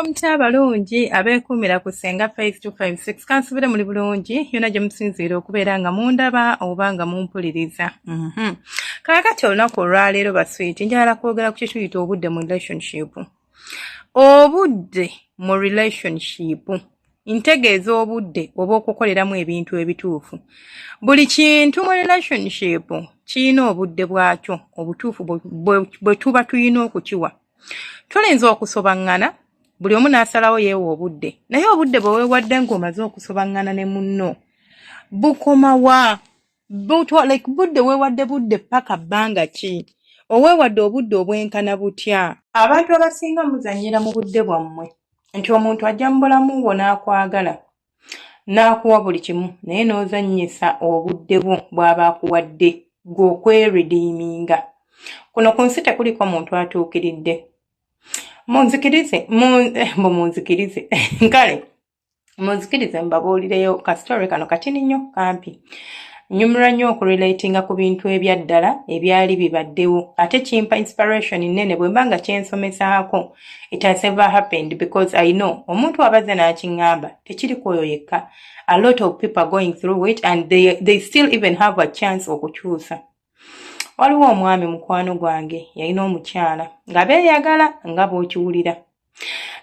Muramba mutya abalungi abeekuumira ku Ssenga Phase 256 kansubire muli bulungi yonna gye musinziira okubeera nga mundaba oba nga mumpuliriza. Kaakati olunaku olwaleero baswiti njagala kwogera ku kye tuyita obudde mu relationship. Obudde mu relationship ntegeeza obudde oba okukoleramu ebintu ebituufu. Buli kintu mu relationship kirina obudde bwakyo obutuufu bwe tuba tulina okukiwa. Tulinza okusobaŋŋana buli omu n'asalawo yeewa obudde naye obudde bwe weewadde ng'omaze okusobaŋŋana ne munno bukomawa budde weewadde budde paka bbanga ki oweewadde obudde obwenkana butya. Abantu abasinga muzannyira mu budde bwammwe nti omuntu ajja mu bulamu bwo n'akwagala n'akuwa buli kimu naye n'ozannyisa obudde bwo bw'aba akuwadde gw'okweridiiminga. Kuno ku nsi tekuliko muntu atuukiridde. Munzikirize mbabuulireyo ka story kano katini nnyo kampi. Nyumirwa nnyo okurelatinga ku bintu ebyaddala ebyali bibaddewo ate kimpa inspiration nnene bwe mba nga kyensomesaako. It has never happened because I know omuntu abaze n'akiŋŋamba tekiri kwoyo yekka. A lot of people are going through it and they still even have a chance okukyusa. Waliwo omwami mukwano gwange yalina omukyala nga beeyagala nga bw'okiwulira.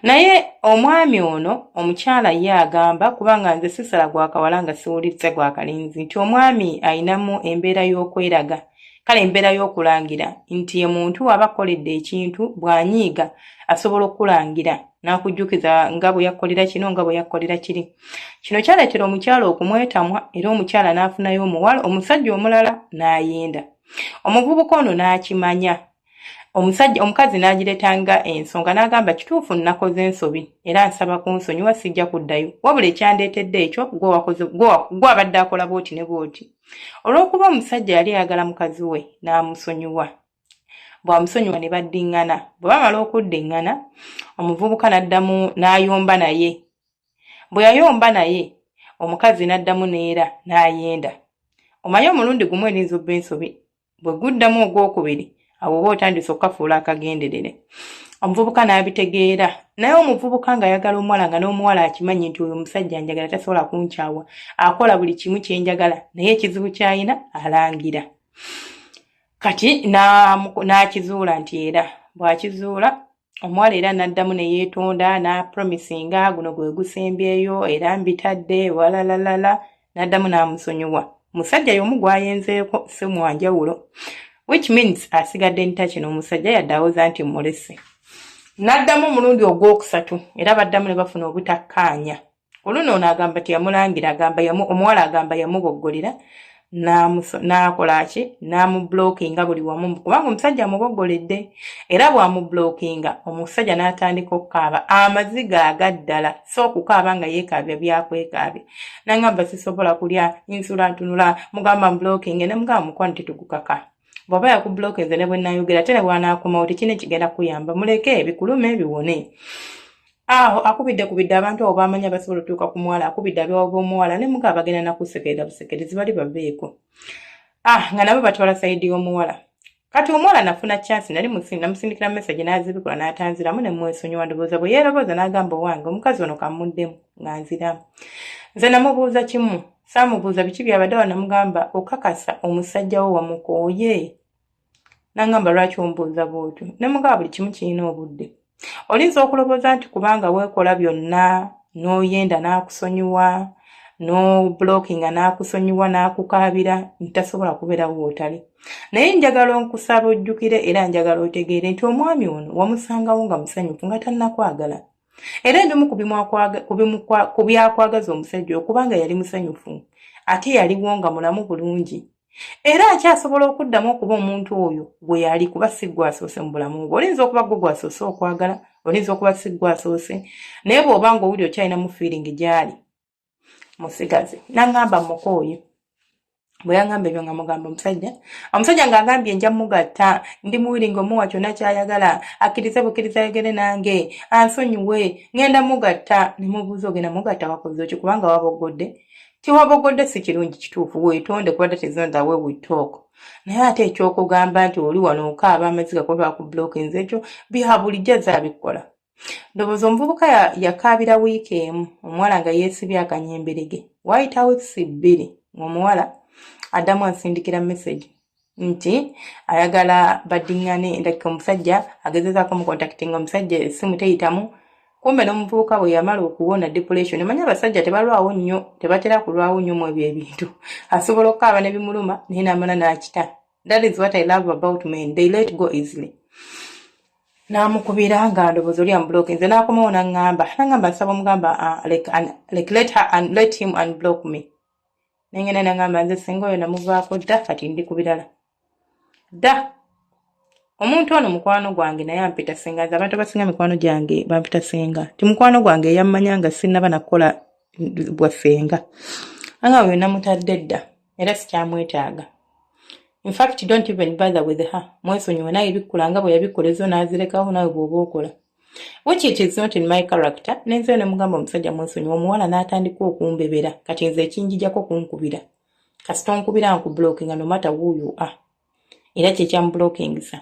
Naye omwami ono omukyala ye agamba kubanga nze sisala gwa kawala nga siwulitse gwa kalinzi nti omwami ayinamu embeera y'okweraga kale embeera y'okulangira nti ye muntu aba akoledde ekintu bw'anyiiga asobola okulangira n'akujjukiza nga bwe yakkolera kino nga bwe yakkolera kiri. Kino kyaleetera omukyala okumwetamwa era omukyala n'afunayo omusajja omulala n'ayenda. Omuvubuka ono n'akimanya. Omukazi n'agiretanga ensonga n'agamba kituufu nakoze ensobi era nsaba kunsonyiwa sijja kuddayo wabula ekyandeetedde ekyo gwe abadde akola bwoti ne bwoti. Olw'okuba omusajja yali ayagala mukazi we n'amusonyiwa. Bw'amusonyiwa ne baddiŋŋana. Bwe bamala okuddiŋŋana omuvubuka n'addamu n'ayomba naye. Bwe yayomba naye omukazi n'addamu neera n'ayenda. Omanyi omulundi gumu erinza obba ensobi bwe guddamu ogwokubiri awo oba otandise okukafuula akagenderere. Omuvubuka n'abitegeera naye omuvubuka ng'ayagala omuwala nga n'omuwala akimanyi nti oyo omusajja njagala tasobola kunkyawa akola buli kimu kye njagala naye ekizibu ky'alina alangira. Kati n'akizuula nti era bw'akizuula omuwala era n'addamu ne yeetonda n'apromisinga guno gwe gusembyeyo era mbitadde walalalala n'addamu n'amusonyiwa. Musajja y'omu gwayenzeeko si mwanjawulo which means asigadde nta kino omusajja yadde awooza nti mulese. N'addamu omulundi ogwokusatu era baddamu ne bafuna obutakkaanya. Oluno ono agamba teyamulangira omuwala agamba yamuboggolera n'akola ki n'amublookinga buli wamu kubanga omusajja amuboggoledde era bw'amublookinga omusajja n'atandika okukaaba amaziga agaddala so okukaaba nga yeekaabya byakwekaabya. N'agamba sisobola kulya insula ntunula mugamba mublookinge ne mugamba mukwano tetugukaka. Bw'aba yakublookinze ne bwe nayogera ate ne bw'anaakomawo tekina ekigenda kuyamba muleke ebikulume biwone. Aho akubidde abantu abo bamanya basobola otuuka ku muwala akubidde ab'omuwala omuwala ne mugaba bagenda nakusekerera busekerezi bali babeeko. Nga nabo batwala sayidi y'omuwala. Kati omuwala nafuna chance nali namusindikira message n'azibikula n'atanziramu ne mwesonyiwa ndowooza bwe yeerobooza n'agamba owange omukazi ono kamuddemu nga nziramu. Nze namubuuza kimu saamubuuza biki byabadde awo namugamba okakasa omusajja wo wamukooye. N'agamba lwaki ombuuza bw'otyo ne mugamba buli kimu kirina obudde. Olinza okulowooza nti kubanga weekola byonna n'oyenda n'akusonyiwa n'oblookinga n'akusonyiwa n'akukaabira ntasobola kubeerawo w'otali. Naye njagala onkusaba ojjukire era njagala otegeere nti omwami ono wamusangawo nga musanyufu nga tannakwagala. Era ebimu ku byakwagaza omusajja okubanga yali musanyufu ate yaliwo nga mulamu bulungi. Era akyasobola okuddamu okuba omuntu oyo gwe yali kuba si gwe asoose mu bulamu bwe. Olinza okuba gwe gwasoose okwagala, olinza okuba si gwe asoose, naye bw'oba ng'owuli okyalinamu feeling gy'ali musigaze. N'agamba mukooye. Bwe yangamba ebyo nga mugamba omusajja ng'agambye nja mugatta ndi muwiringa omuwa kyonna ky'ayagala akkirize bukkiriza ayogere nange ansonyiwe ngenda mugatta ne mubuuza ogenda mugatta wakoze ki kubanga waboggodde. Tiwaboggodde si kirungi kituufu weetonde kubadde tezonda we we talk. Naye ate ekyokugamba nti oli wano okaaba amaziga kuba ku blookinze ekyo biha bulijjo azabikola. Ndowooza omuvubuka yakaabira wiiki emu omuwala nga yeesibye akanyemberege wayitawo weeks 2 ng'omuwala addamu ansindikira message nti ayagala baddiŋŋane ndakika omusajja agezezaako mukontakitinga omusajja essimu teyitamu kumbe n'omuvubuka bwe yamala okuwona depression manya abasajja tebalwawo nnyo tebatera kulwawo nnyo mu ebyo ebintu asobola okukaaba ne bimuluma naye n'amala n'akita. That is what I love about men, they let go easily. Namukubira nga ndowooza oli amublock nze n'akomawo n'angamba nsaba omugamba let him unblock me. Nengenda n'angamba nze singa oyo namuvaako dda kati ndi ku birala dda. Omuntu ono mukwano gwange naye ampita senga, nze abantu abasinga mikwano gyange bampita senga, ti mukwano gwange yammanya nga sinnaba nakola bwafenga anga we namutadde dda era sikyamwetaaga. In fact, don't even bother with her. Mwesonyiwe naye ebikkulanga bwe yabikkolezo n'azirekawo nawe bw'oba okola. Which it is not in my character. Nenze ne mugamba omusajja mwesonyiwe omuwala n'atandika okumbebera kati nze ekinjijjako kunkubira. Kasita onkubira nkublockinga no matter who you are. Era kye kyamublockingisa.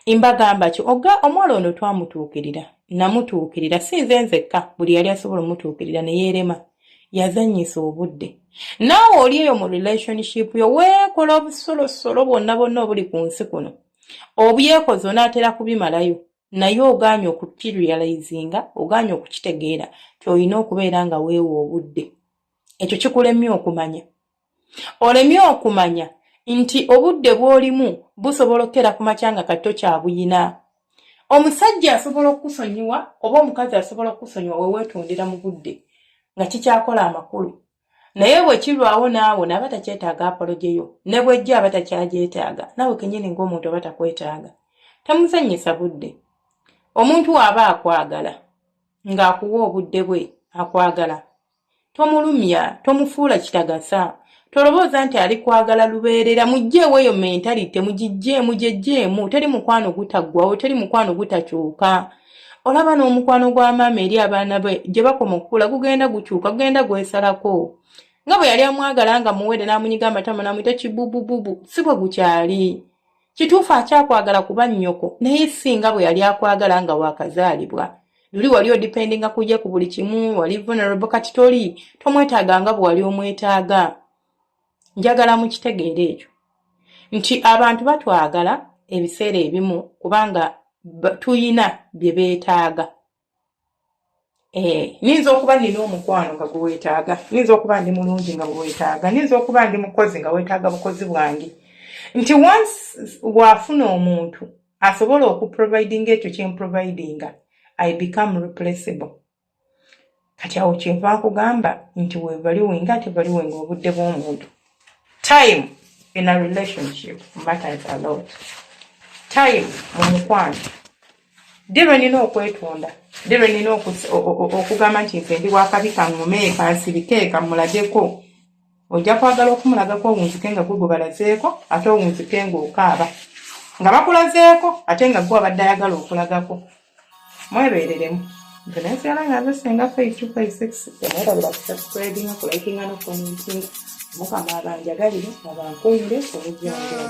Imbagamba ki omuwala ono twamutuukirira. Namutuukirira si nze nzekka buli yali asobola omutuukirira ne yeerema. Yazannyisa obudde. Naawe oli eyo mu relationship yo weekola obusolosolo bwonna obuli ku nsi kuno. Obyekoze onaatera kubimalayo naye ogaanye okukirealizinga, ogaanye okukitegeera ky'olina okubeera nga weewa obudde. Ekyo kikulemye okumanya. Olemye okumanya nti obudde bw'olimu busobola okukera ku makya nga kati tokyabuyina. Omusajja asobola okukusonyiwa oba omukazi asobola okukusonyiwa we weetondera mu budde nga kikyakola amakulu. Naye bwe kirwawo naawe n'aba takyetaaga apologeyo, ne bw'ejja aba takyagyetaaga, naawe kennyini ng'omuntu aba takwetaaga. Tamuzannyisa budde. Omuntu aba akwagala ng'akuwa obudde bwe akwagala. Tomulumya, tomufuula kitagasa. Tolowooza nti ali kwagala lubeerera, mujjeewo eyo mentality, mugijjeemu gyejjeemu, teri mukwano gutaggwawo, teri mukwano gutakyuka. Olaba n'omukwano gwa maama eri abaana be gye bakoma okukula gugenda gukyuka, gugenda gwesalako. Nga bwe yali amwagala nga muwere n'amunyiga amatama n'amuyita kibubububu, si bwe gukyali. Kituufu akyakwagala kuba nnyoko, naye singa bwe yali akwagala nga waakazaalibwa. Luli wali odipendinga kujja ku buli kimu, wali vulnerable kati toli, tomwetaaga nga bwe wali omwetaaga. Njagala mukitegeera ekyo. Nti abantu batwagala ebiseera ebimu kubanga tuyina bye beetaaga. Ninza okuba nina omukwano nga gwe weetaaga, ninza okuba ndi mulungi nga gwe weetaaga, ninza okuba ndi mukozi nga weetaaga bukozi bwange. Nti once wafuna omuntu asobola okuprovidinga ekyo kyemprovidinga, I become replaceable. Kati awo kyenva nkugamba nti wevaluing ate valuing obudde bw'omuntu. Time in a relationship matters a lot. Time mu mukwano. Dero nina okwetonda. Dero nina okugamba nti nze ndi wakabi kaŋŋume kansirike kamulageko. Ojja kwagala okumulagako owunzike nga gwe balazeeko ate owunzike ng'okaaba. Nga bakulazeeko ate nga gwe abadde ayagala okulagako. Mwebeereremu. Nze nensiala nga nze singa 5256 emwerabira kusubscribinga kulikinga n'okukomentinga. Mukama abanjagalire abankunde obujjanjalo.